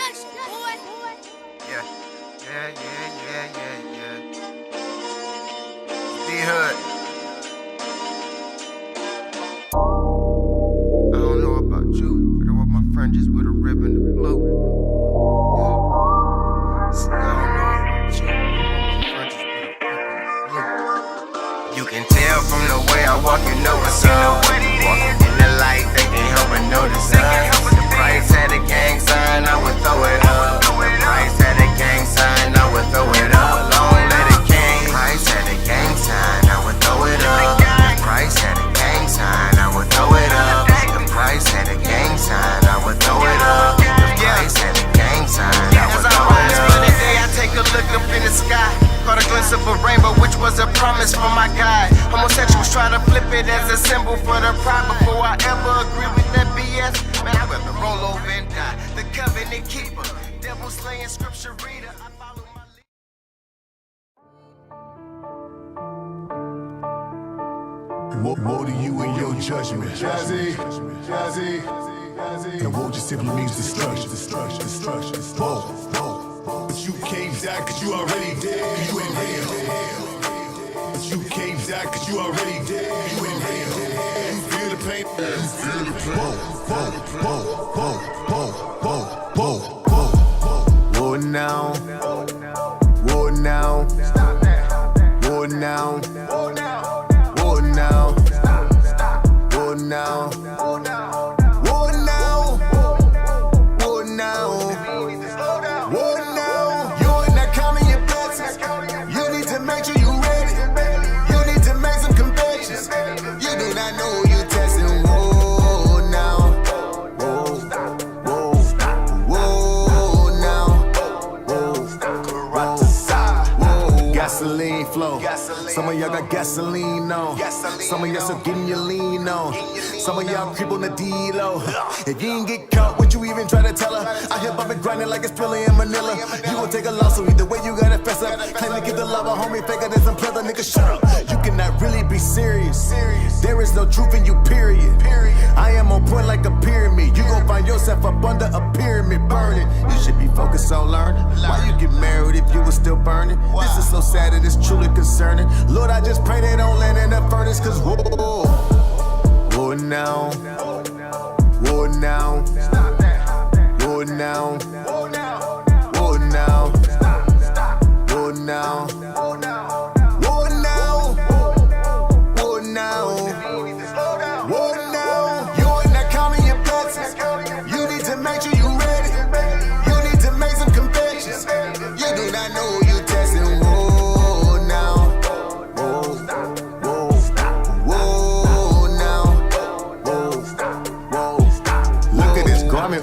Yeah, yeah. D-Hood. I don't know about you, but I want my friend just with a ribbon of blue. Yeah. See, I don't know about you, but I want my friend just with a ribbon of blue. You can tell from the way I walk, you know what's up. Walking in the light, they can't help but notice us. The price had a gang sign, I would throw it up. The price had a gang sign, I would throw it up. Long let it king. Price had a gang sign, I would throw it up. The price had a gang sign, I would throw it up. The price had a gang sign, I would throw it up. The price had a gang sign, I would throw it up. As I day, I take a look up in the sky. Caught a glimpse of a rainbow, which was a promise from my guide. Homosexuals try to flip it as a symbol for their pride. Before I ever agree with that BS, man, I'd rather roll over and die. The covenant keeper, devil slaying scripture reader. I follow my Woe to you and your judgment, Jazzy. And woe just simply means destruction. Whoa. But you can't die cause you already dead. You in hell. But you can't die cause you already dead. You in hell. You feel the pain. Whoa now. Whoa now. Whoa now. Whoa now. Whoa now. Whoa now. Whoa now. Whoa now. You're not counting your blessings. You need to make sure you're ready. You need to make some confessions. You do not know who you're testing. Whoa now. Whoa. Whoa. Whoa now. Whoa. Gasoline flow. Some of y'all got gasoline on. Some of y'all still getting your lean on. Some of y'all creep on the D-Lo. If you ain't get caught, would you even try to tell her? I hear Bobby grinding like it's Philly in Manila. You gon' take a loss, so either way you gotta fess up. Claim to get the lava, homie, faker than some pleather, nigga, shut up. You cannot really be serious. There is no truth in you, period. I am on point like a pyramid. You gon' find yourself up under a pyramid burning. You should be focused on learning. Why you get married if you was still burning? This is so sad, it is truly concerning. Lord, I just pray they don't land in the furnace, cause whoa. Whoa now. Whoa now. Whoa now. Whoa now. Whoa now. Whoa now. Whoa now. Whoa now. You're not counting your blessings. You need to make sure you're ready. You need to make some confessions. You do not know who you're testing. Whoa now.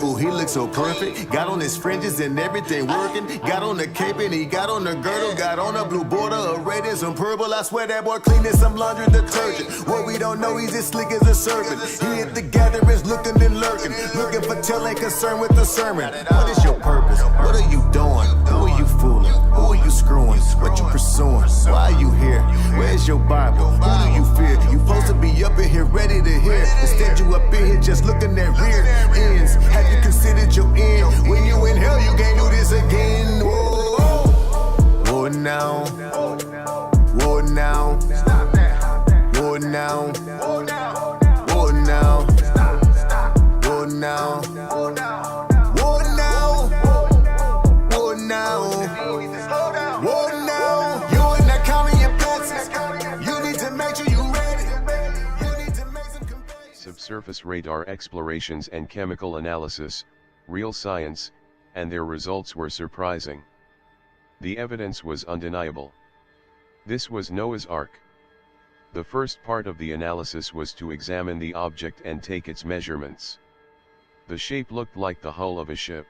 Ooh, he looks so perfect. Got on his fringes and everything working. Got on the cape and he got on the girdle. Got on a blue border of red and some purple. I swear that boy clean as some laundry detergent. What we don't know, he's as slick as a serpent. He hit the gatherings looking and lurking. Looking for tell, ain't concerned with the sermon. What is your purpose? What are you doing? Who are you fooling? Who are you screwing? What you pursuing? Why are you here? Where's your Bible? Who do you fear? You supposed to be up in here ready to hear. Instead you up in here just looking at rear ends. Have you considered your end? When you in hell, you can't do this again. Whoa. Whoa now. Whoa now. Whoa now. Whoa now. Whoa now. Whoa now. Whoa now. Whoa now. You're not counting your blessings. You need to make sure you're ready. You need to make some confessions. Subsurface radar explorations and chemical analysis, real science, and their results were surprising. The evidence was undeniable. This was Noah's Ark. The first part of the analysis was to examine the object and take its measurements. The shape looked like the hull of a ship.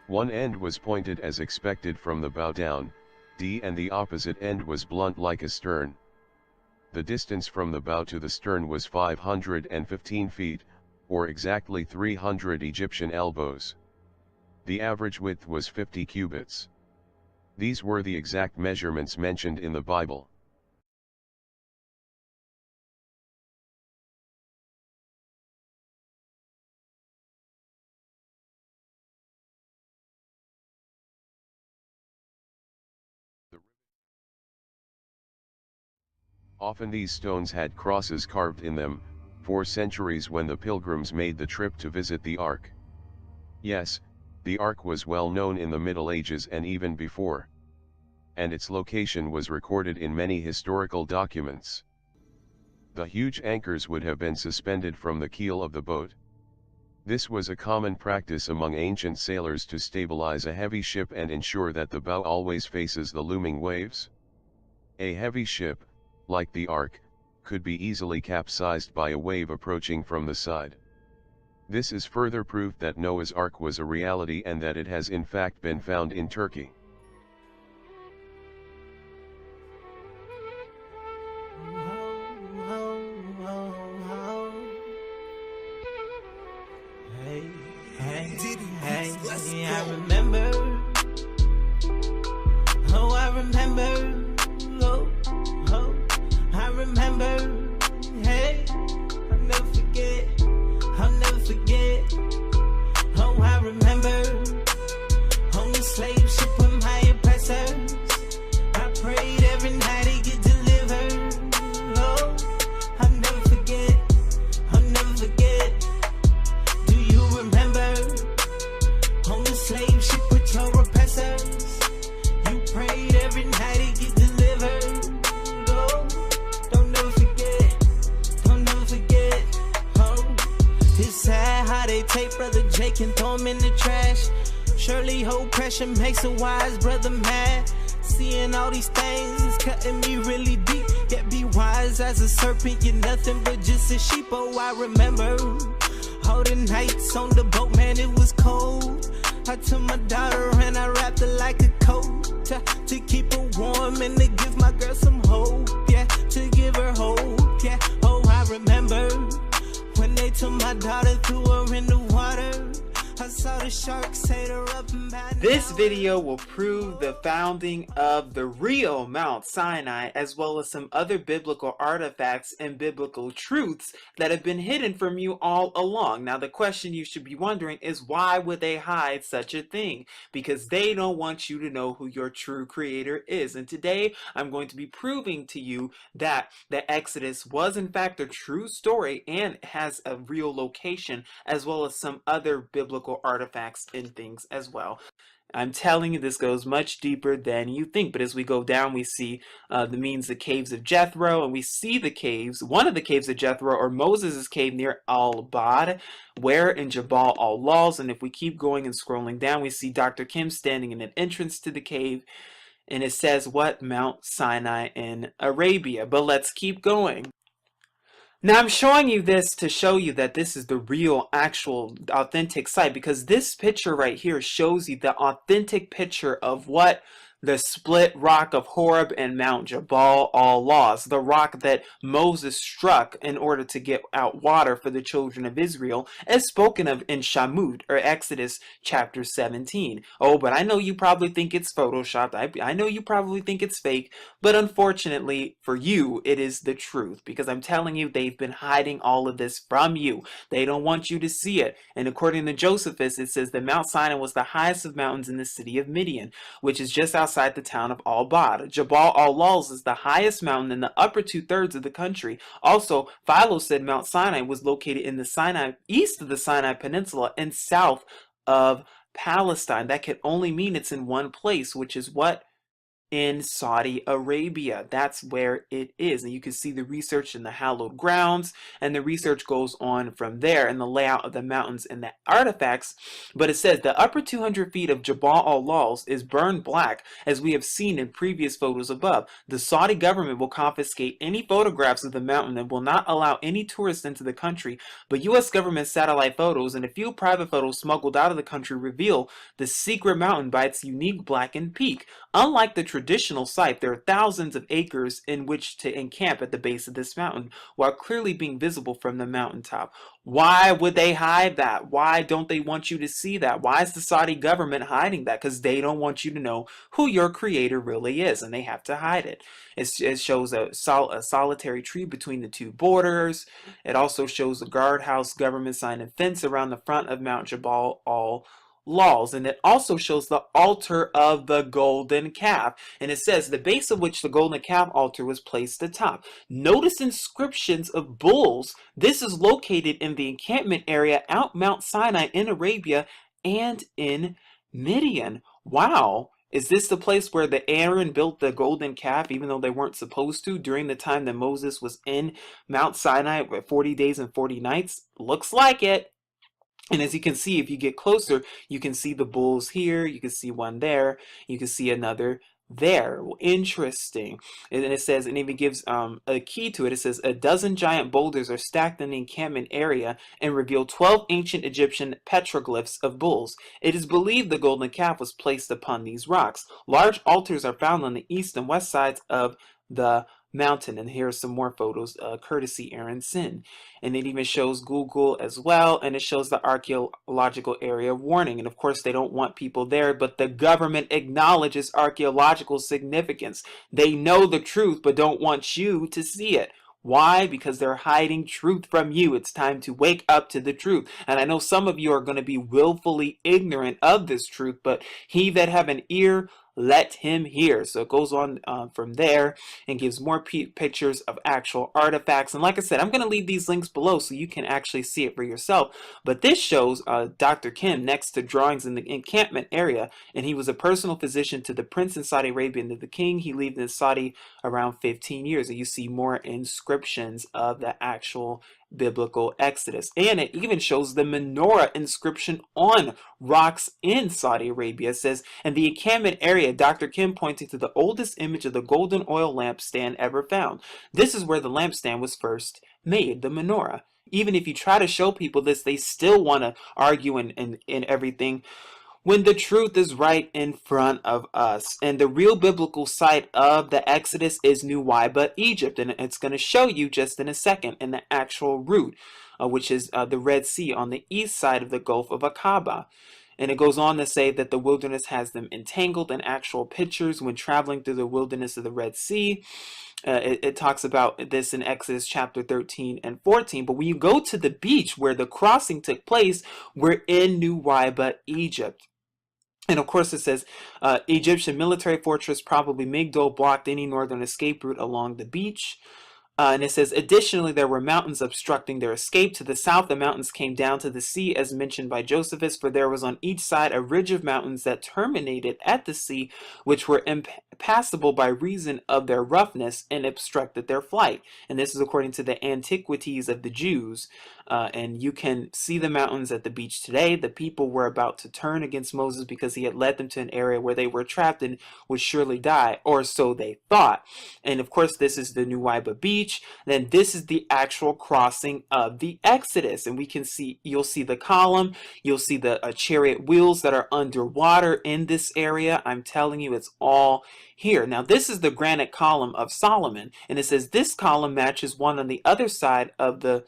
One end was pointed as expected from the bow down, and the opposite end was blunt like a stern. The distance from the bow to the stern was 515 feet, or exactly 300 Egyptian elbows. The average width was 50 cubits. These were the exact measurements mentioned in the Bible. Often these stones had crosses carved in them, for centuries when the pilgrims made the trip to visit the Ark. Yes, the Ark was well known in the Middle Ages and even before. And its location was recorded in many historical documents. The huge anchors would have been suspended from the keel of the boat. This was a common practice among ancient sailors to stabilize a heavy ship and ensure that the bow always faces the looming waves. A heavy ship, like the Ark, could be easily capsized by a wave approaching from the side. This is further proof that Noah's Ark was a reality and that it has in fact been found in Turkey. Hey, I remember. Oh, I remember. Oh, I remember. Hey, I'll never forget. I'll never forget. Oh, I remember. On the slave ship with my oppressors. I prayed every night to get delivered. Oh, I'll never forget. I'll never forget. Do you remember? On the slave ship with your oppressors, you prayed every night to get delivered. Oh, don't never forget, don't never forget. Oh, it's sad how they take Brother Jake and throw him in the trash. Surely whole pressure makes a wise brother mad. Seeing all these things is cutting me really deep. Yet be wise as a serpent, you're nothing but just a sheep. Oh, I remember all the nights on the boat, man, it was cold. I took my daughter and I wrapped her like a coat to keep her warm and to give my girl some hope, yeah, to give her hope, yeah. Oh, I remember when they took my daughter, threw her in the water. I saw the sharks ate her up and bad. This video will prove the founding of the real Mount Sinai, as well as some other biblical artifacts and biblical truths that have been hidden from you all along. Now, the question you should be wondering is, why would they hide such a thing? Because they don't want you to know who your true creator is. And today, I'm going to be proving to you that the Exodus was in fact a true story and has a real location, as well as some other biblical artifacts and things as well. I'm telling you, this goes much deeper than you think. But as we go down, we see the caves of Jethro, and we see the caves, one of the caves of Jethro, or Moses' cave near Al-Bad, where in Jabal al-Lawz. And if we keep going and scrolling down, we see Dr. Kim standing in an entrance to the cave, and it says, what? Mount Sinai in Arabia. But let's keep going. Now, I'm showing you this to show you that this is the real, actual, authentic site, because this picture right here shows you the authentic picture of what the split rock of Horeb and Mount Jabal al-Lawz, the rock that Moses struck in order to get out water for the children of Israel, as spoken of in Shamut, or Exodus chapter 17. Oh, but I know you probably think it's photoshopped. I know you probably think it's fake, but unfortunately for you, it is the truth, because I'm telling you, they've been hiding all of this from you. They don't want you to see it. And according to Josephus, it says that Mount Sinai was the highest of mountains in the city of Midian, which is just outside the town of Al-Bad. Jabal al-Lawz is the highest mountain in the upper 2/3 of the country. Also, Philo said Mount Sinai was located in the Sinai, east of the Sinai Peninsula and south of Palestine. That can only mean it's in one place, which is what? In Saudi Arabia. That's where it is. And you can see the research in the hallowed grounds, and the research goes on from there in the layout of the mountains and the artifacts. But it says the upper 200 feet of Jabal al-Lawz is burned black, as we have seen in previous photos above. The Saudi government will confiscate any photographs of the mountain and will not allow any tourists into the country. But U.S. government satellite photos and a few private photos smuggled out of the country reveal the secret mountain by its unique blackened peak. Unlike the traditional site, there are thousands of acres in which to encamp at the base of this mountain, while clearly being visible from the mountaintop. Why would they hide that? Why don't they want you to see that? Why is the Saudi government hiding that? Because they don't want you to know who your creator really is, and they have to hide it. It shows a solitary tree between the two borders. It also shows a guardhouse government sign and fence around the front of Mount Jabal al laws. And it also shows the altar of the golden calf. And it says the base of which the golden calf altar was placed atop. Notice inscriptions of bulls. This is located in the encampment area out Mount Sinai in Arabia and in Midian. Wow. Is this the place where the Aaron built the golden calf, even though they weren't supposed to, during the time that Moses was in Mount Sinai for 40 days and 40 nights? Looks like it. And as you can see, if you get closer, you can see the bulls here, you can see one there, you can see another there. Well, interesting. And then it says, and it even gives a key to it. It says, a dozen giant boulders are stacked in the encampment area and reveal 12 ancient Egyptian petroglyphs of bulls. It is believed the golden calf was placed upon these rocks. Large altars are found on the east and west sides of the mountain. And here are some more photos, courtesy Aaron Sin. And it even shows Google as well, and it shows the archaeological area warning. And of course, they don't want people there, but the government acknowledges archaeological significance. They know the truth, but don't want you to see it. Why? Because they're hiding truth from you. It's time to wake up to the truth. And I know some of you are going to be willfully ignorant of this truth, but he that have an ear, let him hear. So it goes on from there and gives more pictures of actual artifacts. And like I said, I'm going to leave these links below so you can actually see it for yourself. But this shows Dr. Kim next to drawings in the encampment area. And he was a personal physician to the prince in Saudi Arabia and to the king. He lived in Saudi around 15 years. And you see more inscriptions of the actual biblical Exodus. And it even shows the menorah inscription on rocks in Saudi Arabia. It says, in the encampment area, Dr. Kim pointing to the oldest image of the golden oil lampstand ever found. This is where the lampstand was first made, the menorah. Even if you try to show people this, they still want to argue and everything, when the truth is right in front of us. And the real biblical site of the Exodus is Nuweiba, Egypt. And it's going to show you just in a second in the actual route, which is the Red Sea on the east side of the Gulf of Aqaba. And it goes on to say that the wilderness has them entangled in actual pictures when traveling through the wilderness of the Red Sea. It talks about this in Exodus chapter 13 and 14. But when you go to the beach where the crossing took place, we're in Nuweiba, Egypt. And of course it says, Egyptian military fortress, probably Migdol, blocked any northern escape route along the beach. And it says, additionally, there were mountains obstructing their escape. To the south, the mountains came down to the sea, as mentioned by Josephus, for there was on each side a ridge of mountains that terminated at the sea, which were impassable by reason of their roughness and obstructed their flight. And this is according to the Antiquities of the Jews. And you can see the mountains at the beach today. The people were about to turn against Moses because he had led them to an area where they were trapped and would surely die, or so they thought. And of course, this is the Nuweiba beach. Then this is the actual crossing of the Exodus. And we can see, you'll see the column, you'll see the chariot wheels that are underwater in this area. I'm telling you, it's all here. Now, this is the granite column of Solomon. And it says this column matches one on the other side of the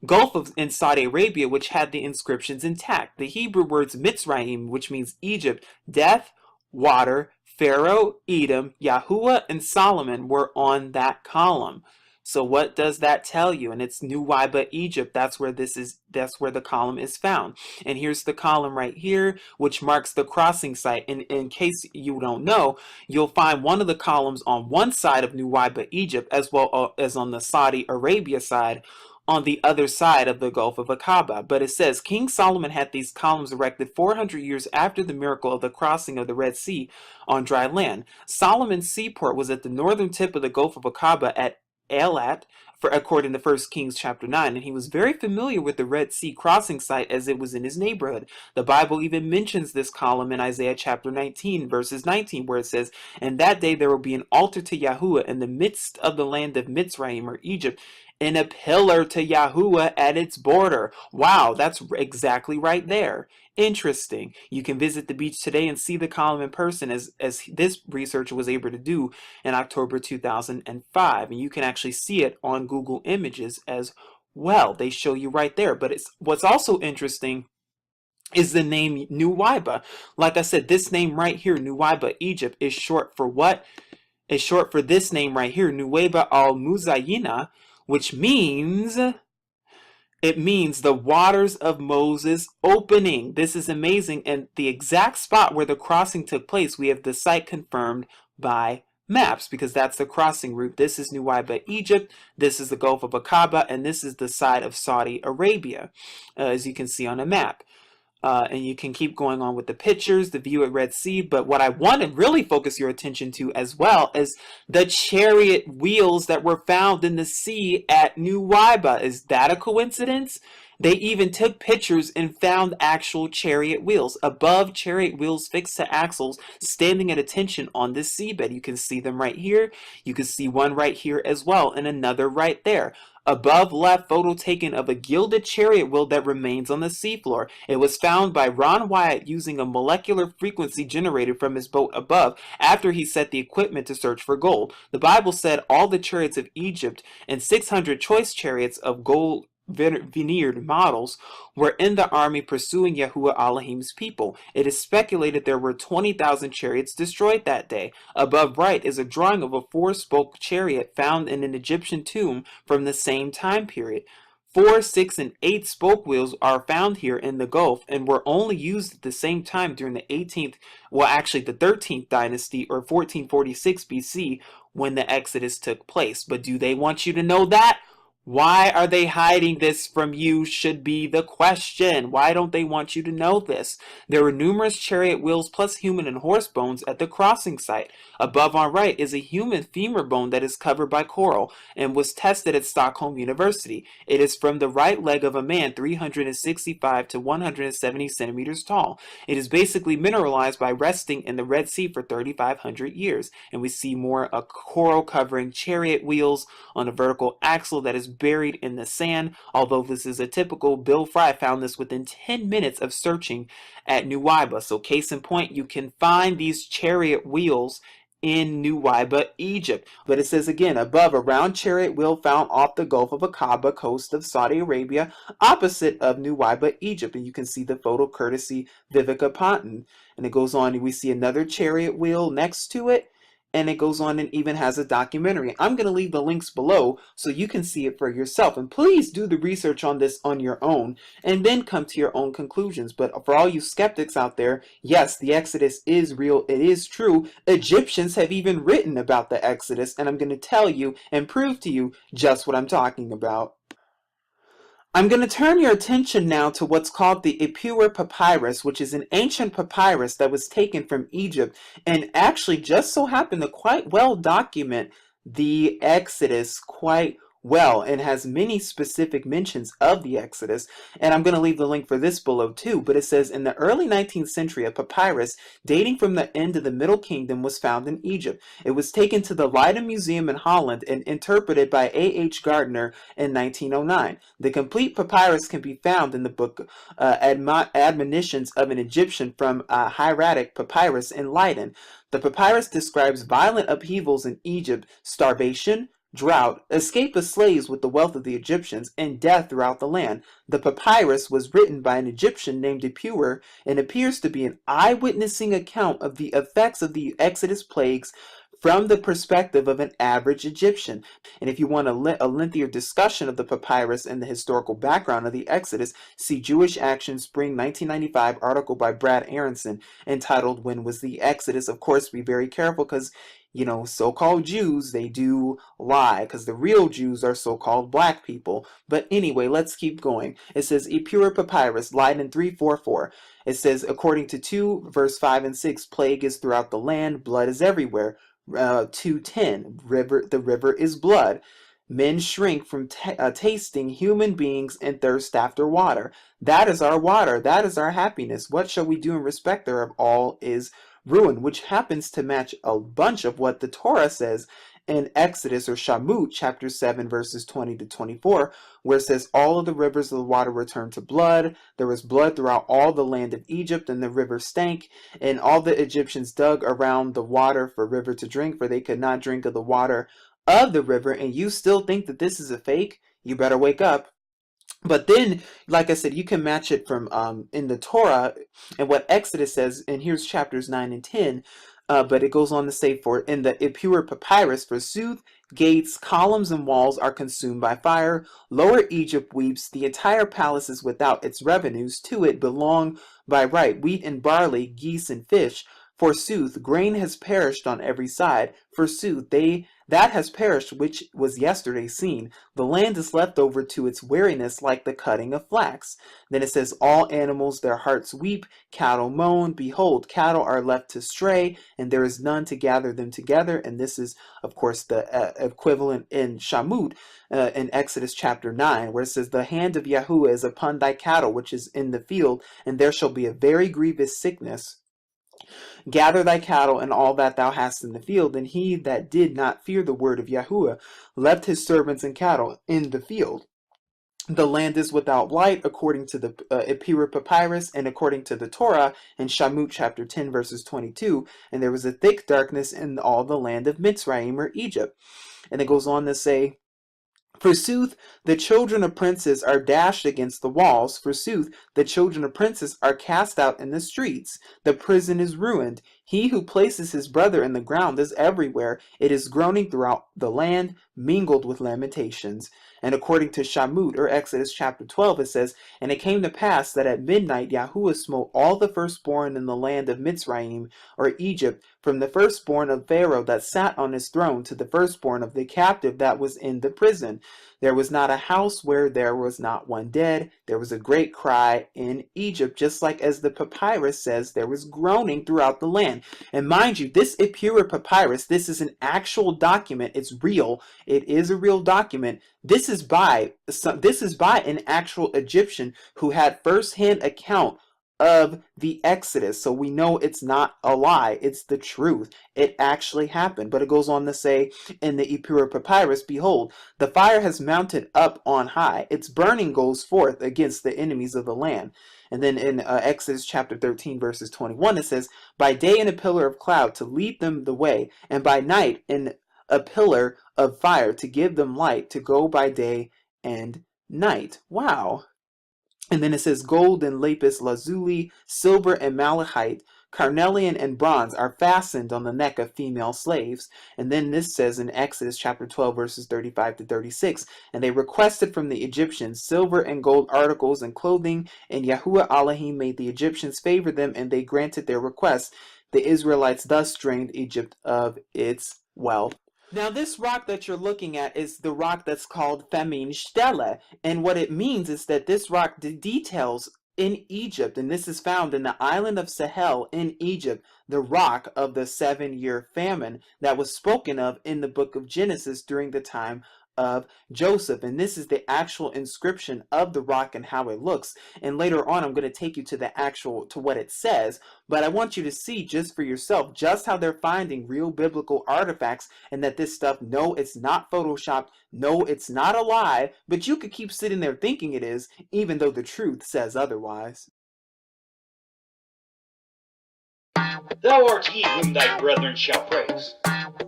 Gulf of in Saudi Arabia, which had the inscriptions intact. The Hebrew words Mitzrayim, which means Egypt, death, water, Pharaoh, Edom, Yahuwah, and Solomon were on that column. So what does that tell you? And it's Nuweiba, Egypt. That's where that's where the column is found. And here's the column right here, which marks the crossing site. And in case you don't know, you'll find one of the columns on one side of Nuweiba, Egypt, as well as on the Saudi Arabia side, on the other side of the Gulf of Aqaba. But it says, King Solomon had these columns erected 400 years after the miracle of the crossing of the Red Sea on dry land. Solomon's seaport was at the northern tip of the Gulf of Aqaba at Elat, according to 1 Kings chapter 9, and he was very familiar with the Red Sea crossing site as it was in his neighborhood. The Bible even mentions this column in Isaiah chapter 19, verses 19, where it says, and that day there will be an altar to Yahuwah in the midst of the land of Mitzrayim, or Egypt, and a pillar to Yahuwah at its border. Wow, that's exactly right there. Interesting. You can visit the beach today and see the column in person, as this researcher was able to do in October 2005. And you can actually see it on Google Images as well. They show you right there. But what's also interesting is the name Nuweiba. Like I said, this name right here, Nuweiba, Egypt, is short for what? Is short for this name right here, Nuweiba al-Muzayyina, which means It means the waters of Moses opening. This is amazing. And the exact spot where the crossing took place, we have the site confirmed by maps because that's the crossing route. This is Nuweiba, Egypt. This is the Gulf of Aqaba, and this is the side of Saudi Arabia, as you can see on a map. And you can keep going on with the pictures, the view at Red Sea. But what I want to really focus your attention to as well is the chariot wheels that were found in the sea at Nuweiba. Is that a coincidence? They even took pictures and found actual chariot wheels. Above chariot wheels fixed to axles, standing at attention on this seabed. You can see them right here. You can see one right here as well, and another right there. Above left, photo taken of a gilded chariot wheel that remains on the seafloor. It was found by Ron Wyatt using a molecular frequency generated from his boat above after he set the equipment to search for gold. The Bible said all the chariots of Egypt and 600 choice chariots of gold veneered models were in the army pursuing Yahuwah Elohim's people. It is speculated there were 20,000 chariots destroyed that day. Above right is a drawing of a four-spoke chariot found in an Egyptian tomb from the same time period. 4, 6, and 8 spoke wheels are found here in the Gulf and were only used at the same time during the 18th, well actually the 13th dynasty or 1446 BC when the Exodus took place. But do they want you to know that? Why are they hiding this from you should be the question. Why don't they want you to know this? There were numerous chariot wheels plus human and horse bones at the crossing site. Above on right is a human femur bone that is covered by coral and was tested at Stockholm University. It is from the right leg of a man 365 to 170 centimeters tall. It is basically mineralized by resting in the Red Sea for 3,500 years. And we see more coral covering chariot wheels on a vertical axle that is buried in the sand. Although this is a typical, Bill Fry found this within 10 minutes of searching at Nuweiba. So case in point, you can find these chariot wheels in Nuweiba, Egypt. But it says again, above, a round chariot wheel found off the Gulf of Aqaba coast of Saudi Arabia, opposite of Nuweiba, Egypt. And you can see the photo courtesy Vivica Ponton. And it goes on, and we see another chariot wheel next to it. And it goes on and even has a documentary. I'm going to leave the links below so you can see it for yourself. And please do the research on this on your own and then come to your own conclusions. But for all you skeptics out there, yes, the Exodus is real. It is true. Egyptians have even written about the Exodus. And I'm going to tell you and prove to you just what I'm talking about. I'm going to turn your attention now to what's called the Ipuwer Papyrus, which is an ancient papyrus that was taken from Egypt and actually just so happened to quite well document the Exodus quite well and has many specific mentions of the Exodus. And I'm going to leave the link for this below too, but it says in the early 19th century, a papyrus dating from the end of the Middle Kingdom was found in Egypt. It was taken to the Leiden Museum in Holland and interpreted by A.H. Gardner in 1909. The complete papyrus can be found in the book Admonitions of an Egyptian from Hieratic Papyrus in Leiden. The papyrus describes violent upheavals in Egypt, starvation, drought, escape of slaves with the wealth of the Egyptians, and death throughout the land. The papyrus was written by an Egyptian named Ipuwer and appears to be an eyewitnessing account of the effects of the Exodus plagues from the perspective of an average Egyptian. And if you want a lengthier discussion of the papyrus and the historical background of the Exodus, see Jewish Action Spring 1995 article by Brad Aronson entitled When Was the Exodus? Of course, be very careful because so-called Jews, they do lie because the real Jews are so-called black people. But anyway, let's keep going. It says, Ipuwer Papyrus, Leiden 344. It says, according to 2, verse 5 and 6, plague is throughout the land, blood is everywhere. 2:10, the river is blood. Men shrink from tasting human beings and thirst after water. That is our water. That is our happiness. What shall we do in respect thereof? All is ruin, which happens to match a bunch of what the Torah says in Exodus or Shamut chapter 7 verses 20 to 24, where it says all of the rivers of the water returned to blood. There was blood throughout all the land of Egypt, and the river stank, and all the Egyptians dug around the water for river to drink, for they could not drink of the water of the river. And you still think that this is a fake? You better wake up. But then, like I said, you can match it from in the Torah and what Exodus says, and here's chapters 9 and 10. But it goes on to say, for in the Ipuwer Papyrus, forsooth, gates, columns, and walls are consumed by fire. Lower Egypt weeps. The entire palace is without its revenues. To it belong by right wheat and barley, geese and fish. Forsooth, grain has perished on every side. Forsooth, that has perished which was yesterday seen. The land is left over to its weariness like the cutting of flax. Then it says, all animals their hearts weep, cattle moan. Behold, cattle are left to stray, and there is none to gather them together. And this is, of course, the equivalent in Shamut in Exodus chapter 9, where it says, the hand of Yahuwah is upon thy cattle which is in the field, and there shall be a very grievous sickness. Gather thy cattle and all that thou hast in the field. And he that did not fear the word of Yahuwah left his servants and cattle in the field. The land is without light, according to the Epira Papyrus and according to the Torah in Shamut chapter 10 verses 22. And there was a thick darkness in all the land of Mitzrayim, or Egypt. And it goes on to say, forsooth, the children of princes are dashed against the walls. Forsooth, the children of princes are cast out in the streets. The prison is ruined. He who places his brother in the ground is everywhere. It is groaning throughout the land, mingled with lamentations. And according to Shamut, or Exodus chapter 12, it says, and it came to pass that at midnight Yahuwah smote all the firstborn in the land of Mitzrayim, or Egypt, from the firstborn of Pharaoh that sat on his throne to the firstborn of the captive that was in the prison. There was not a house where there was not one dead. There was a great cry in Egypt, just like as the papyrus says, there was groaning throughout the land. And mind you, this Epira Papyrus, this is an actual document. It's real. It is a real document. This is by an actual Egyptian who had first-hand account of the Exodus. So we know it's not a lie. It's the truth. It actually happened. But it goes on to say in the Epira Papyrus, behold, the fire has mounted up on high. Its burning goes forth against the enemies of the land. And then in Exodus chapter 13 verses 21, it says, by day in a pillar of cloud to lead them the way, and by night in a pillar of fire to give them light, to go by day and night. Wow. And then it says, gold and lapis lazuli, silver and malachite, carnelian and bronze are fastened on the neck of female slaves. And then this says in Exodus chapter 12 verses 35 to 36, and they requested from the Egyptians silver and gold articles and clothing, and Yahuwah Elohim made the Egyptians favor them, and they granted their request. The Israelites thus drained Egypt of its wealth. Now this rock that you're looking at is the rock that's called Femin Stele, and what it means is that this rock details in Egypt, and this is found in the island of Sahel in Egypt, the rock of the 7-year famine that was spoken of in the book of Genesis during the time of Joseph. And this is the actual inscription of the rock and how it looks. And later on I'm going to take you to what it says, but I want you to see just for yourself just how they're finding real biblical artifacts, and that this stuff, no, it's not photoshopped, no, it's not a lie, but you could keep sitting there thinking it is, even though the truth says otherwise. Thou art he whom thy brethren shall praise.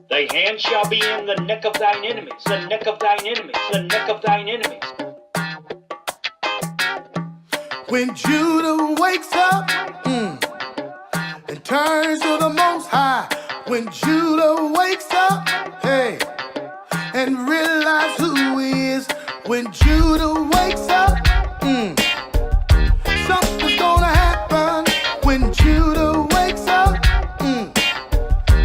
Thy hand shall be in the neck of thine enemies, the neck of thine enemies, the neck of thine enemies. When Judah wakes up and turns to the Most High, when Judah wakes up, hey, and realize who he is, when Judah wakes up, something's gonna happen. When Judah wakes up,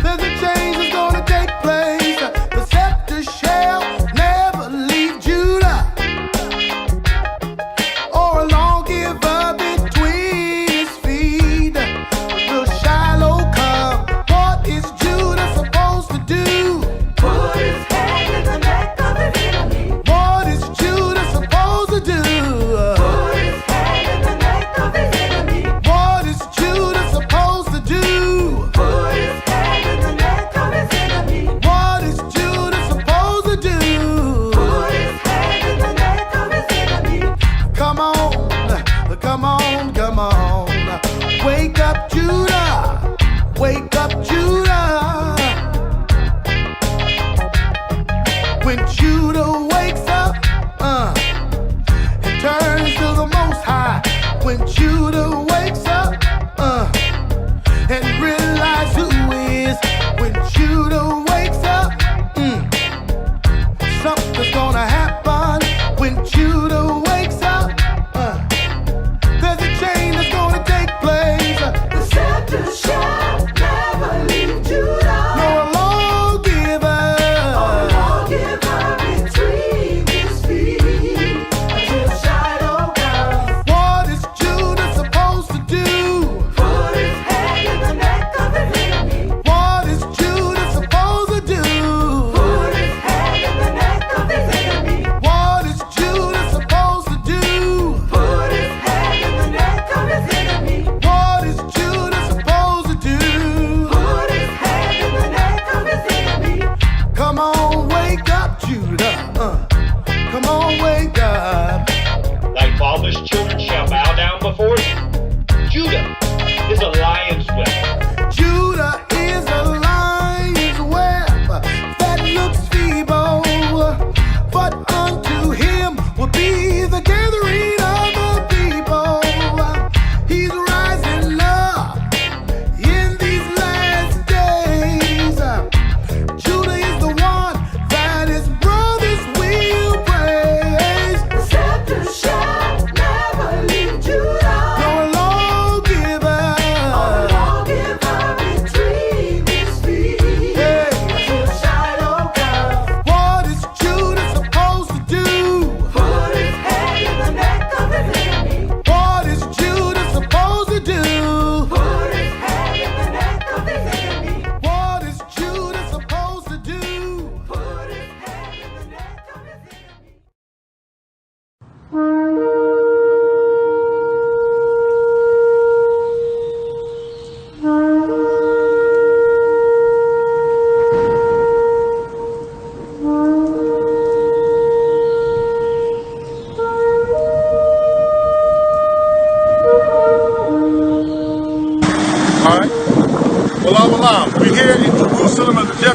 there's a change that's gonna take place. The scepter shall never leave Judah, or a lawgiver between his feet. Will Shiloh come? What is Judah supposed to do? Put his hand in the neck of his enemy. What is Judah supposed to do?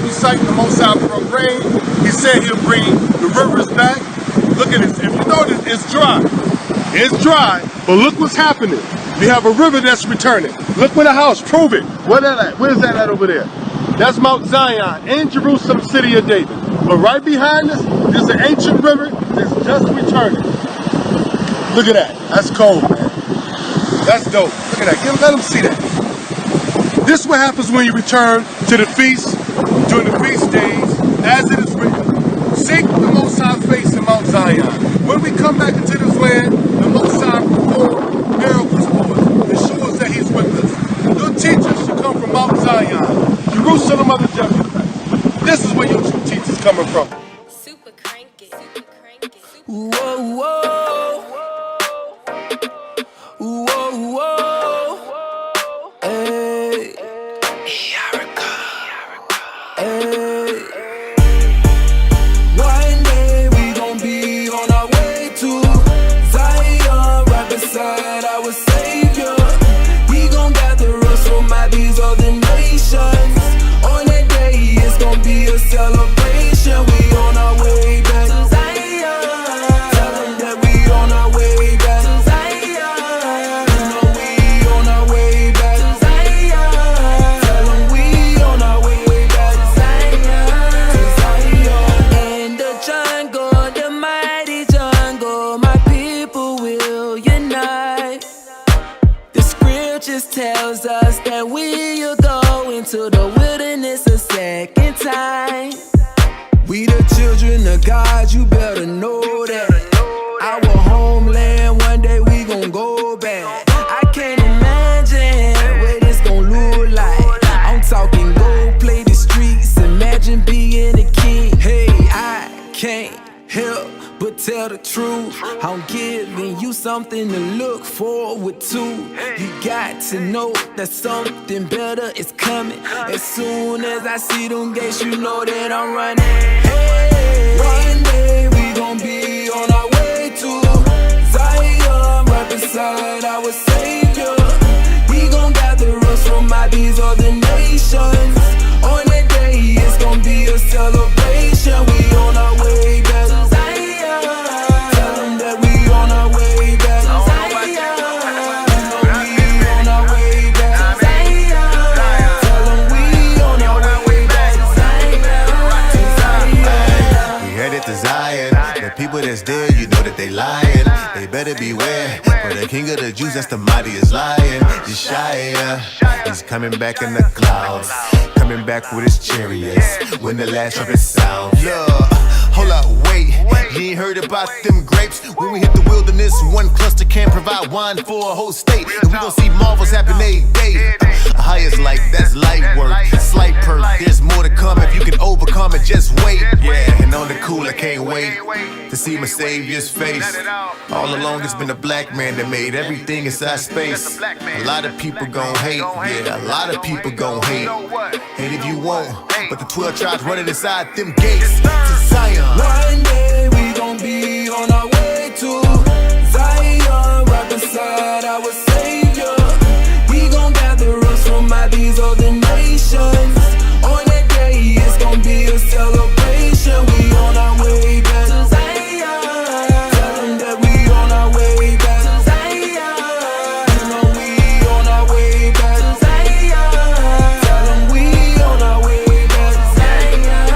every site the Most High brought rain. He said he'll bring the rivers back. Look at this. If you notice, it's dry. It's dry, but look what's happening. We have a river that's returning. Look where the house, prove it. Where that at? Where's that at over there? That's Mount Zion in Jerusalem, city of David. But right behind us, there's an ancient river that's just returning. Look at that. That's cold, man. That's dope. Look at that. Let them see that. This is what happens when you return to the feast, during the feast days, as it is written. Seek the Most High face in Mount Zion. When we come back into this land, the Most High perform miracles for us and show us that He's with us. Your teachers should come from Mount Zion, Jerusalem of the judgment. This is where your true teachers coming from. Super cranky. Super cranky. Whoa, whoa. Whoa, whoa. Hey. Hey. One day we gon' be on our way to Zion, right beside our Savior. We gon' gather us from these other nations. On that day, it's gon' be a celebration. We on our way back to Zion. Tell them that we on our way back to Zion. You know we on our way back to Zion. Tell them we on our way back to Zion. In the jungle, the mighty jungle, my people will unite. The scriptures tells us that we'll go into the wilderness a second time. We the children of God, you better know that. Our homeland, one day we gon' go back. I can't imagine what it's gon' look like. I'm talking go play the streets, imagine being a king. Hey, I can't help but tell the truth. I'm giving you something to look forward to. You got to know that something better is coming. As soon as I see them gates, you know that I'm running. Hey, one day we gon' be on our way to Zion, right beside our Savior. We gon' gather us from these other nations. On that day, it's gon' be a celebration. We on our way back to Zion. Tell them that we on our way back to Zion. You know we on our way back to Zion. Tell them we on our way back to Zion. We headed to Zion. The people that's there, you know that they lying. They better beware. For the king of the Jews, that's the mightiest lion. Yeshaya, he's coming back in the clouds. Coming back with his chariots. When the last trumpet sounds. Look, hold up, wait. You ain't heard about them grapes? When we hit the wilderness, one cluster can't provide wine for a whole state. And we gon' see marvels happen every day. Highest light, that's light work. Slight perk, there's more to come. If you can overcome it, just wait. Yeah, and on the cool, I can't wait to see my Savior's face. All along, it's been a black man that made everything inside space. A lot of people gon' hate, yeah, a lot of people gon' hate. Hate if you want, but the 12 tribes running inside them gates to Zion. One day we gon' be on our way to Zion, right beside our Savior. We gon' gather us from these other nations. On that day, it's gon' be a celebration. We on our way back to Zion. Tell them that we on our way back to Zion. You know we on our way back to Zion. Tell them we on our way back to Zion.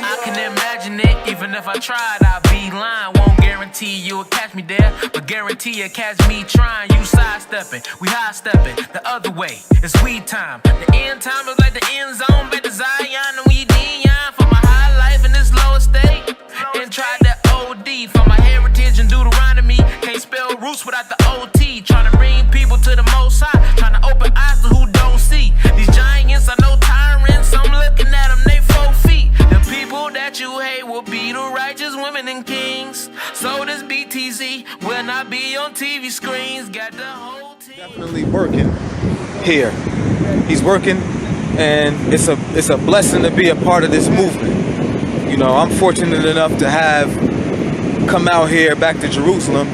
I can imagine it, even if I tried, I'd be lying. Won't guarantee you'll catch me there, but guarantee you'll catch me trying. You sidestepping, we high stepping the other way. It's weed time. The end time is like the end zone. Back to Zion, and we Dion for my high life in this low estate. And tried that OD for my heritage and Deuteronomy. Can't spell roots without the OT. Trying to bring people to the Most High. Trying to open eyes to who don't see. These giants are no tyrants. I'm looking at them, they 4 feet. The people that you hate will be the righteous women and kings. So this BTZ will not be on TV screens. Got the whole team. Definitely working here. He's working, and it's a blessing to be a part of this movement. You know, I'm fortunate enough to have come out here back to Jerusalem.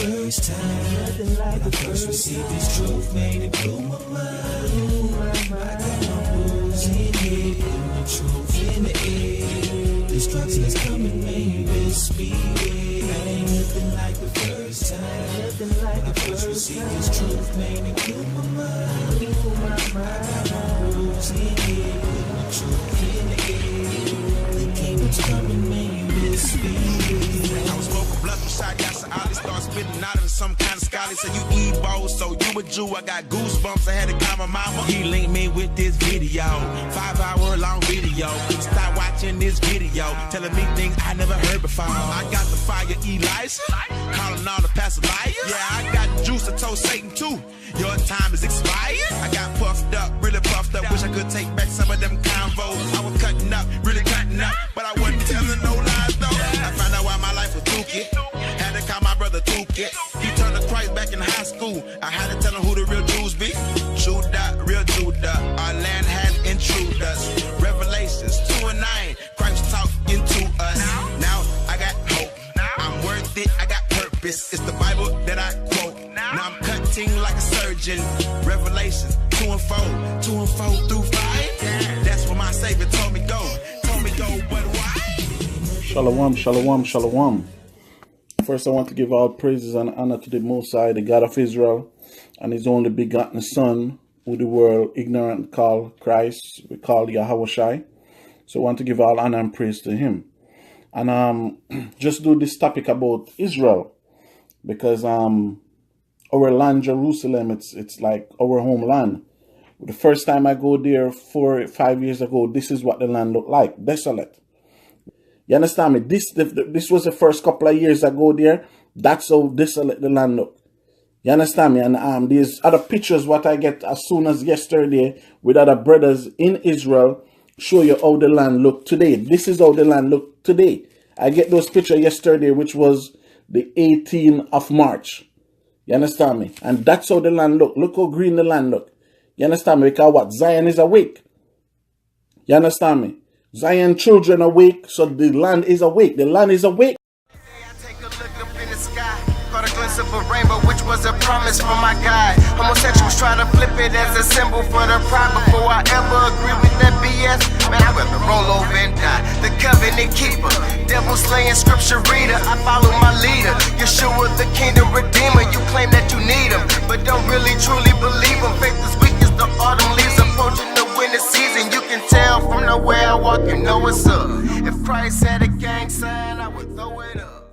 first time. Nothing like the first received this truth, made it blow my mind. I got my rules in here, putting the truth in the air. Destruction is coming, man, you better speed it. Ain't nothing like the first time. Nothing like the first received this truth, made it blow my mind. I got my rules in here, putting the truth in the air. The kingdom's coming, man, you better speed it. I was smoking blunt and shot, got some ollie, start spitting out of some kind of scholar. Say you Ebo, so you a Jew. I got goosebumps, I had to call my mama. He linked me with this video, 5-hour long video. Couldn't stop watching this video, telling me things I never heard before. I got the fire Elias, calling all the pastors liars. Yeah, I got juice to told Satan too. Your time is expired. I got puffed up, really puffed up. Wish I could take back some of them convos. I was cutting up, really cutting up, but I wasn't telling no lies though. I found out why my life was dookie. Had to call my brother Dookie. He turned to Christ back in high school. I had to tell him who the real Jews be. Judah, real Judah. Our land had intruders. Revelations 2:9. Christ talking to us. Now I got hope. I'm worth it. I got purpose. It's the Bible that I quote. Now I'm cutting like a surgeon. Revelations 2 and 4. 2 and 4 through 5. That's where my Savior told me go. Told me go, but why? Shalom, shalom, shalom. First, I want to give all praises and honor to the Most High, the God of Israel, and His only begotten Son, who the world ignorant call Christ, we call Yahweh Shai. So I want to give all honor and praise to Him. And just do this topic about Israel, because our land, Jerusalem, it's like our homeland. The first time I go there 4 or 5 years ago, this is what the land looked like, desolate. You understand me? This was the first couple of years ago there. That's how desolate the land looked. You understand me? And these other pictures what I get as soon as yesterday with other brothers in Israel show you how the land looked today. This is how the land looked today. I get those pictures yesterday, which was the 18th of March. You understand me? And that's how the land looked. Look how green the land looked. You understand me? Because what? Zion is awake. You understand me? Zion children awake, so the land is awake. The land is awake. I take a look up in the sky, caught a glimpse of a rainbow, which was a promise from my God. Homosexuals try to flip it as a symbol for their pride. Before I ever agree with that BS, man, I'd rather roll over and die. The covenant keeper, devil slaying scripture reader. I follow my leader, Yeshua the kingdom redeemer. You claim that you need him, but don't really truly believe him. Faith is weak as the autumn leaves approaching the winter season. You can tell from the way I walk, you know what's up. If Christ had a gang sign, I would throw it up.